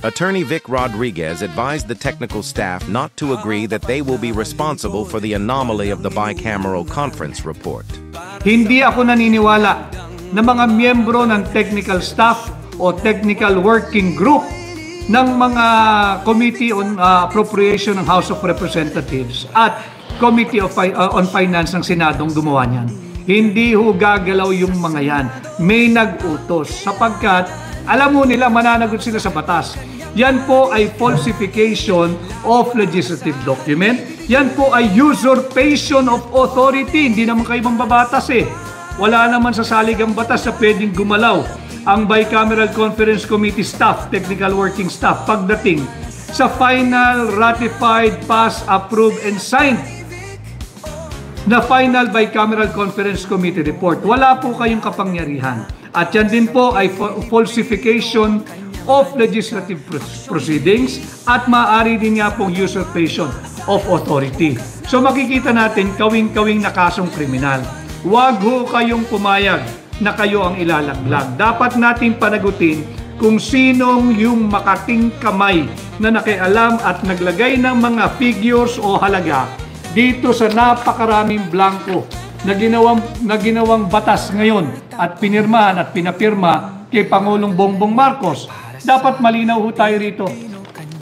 Attorney Vic Rodriguez advised the technical staff not to agree that they will be responsible for the anomaly of the bicameral conference report. Hindi ako naniniwala na mga miyembro ng technical staff o technical working group ng mga Committee on Appropriation ng House of Representatives at Committee on Finance ng Senadong gumawa niyan. Hindi ho gagalaw yung mga yan. May nag-utos sapagkat alam mo nila mananagot sila sa batas. Yan po ay falsification of legislative document. Yan po ay usurpation of authority. Hindi naman kayo mambabatas eh. Wala naman sa saligang batas na pwedeng gumalaw ang Bicameral Conference Committee staff, technical working staff, pagdating sa final, ratified, passed, approved, and signed na final Bicameral Conference Committee report. Wala po kayong kapangyarihan. At yan din po ay falsification of legislative proceedings at maaari din nga pong usurpation of authority. So makikita natin kawing-kawing na kasong kriminal. Huwag ho kayong pumayag na kayo ang ilalaglag. Dapat natin panagutin kung sinong yung makating kamay na nakialam at naglagay ng mga figures o halaga dito sa napakaraming blanco na ginawang batas ngayon at pinirmahan at pinapirma kay Pangulong Bongbong Marcos. Dapat malinaw ho tayo rito.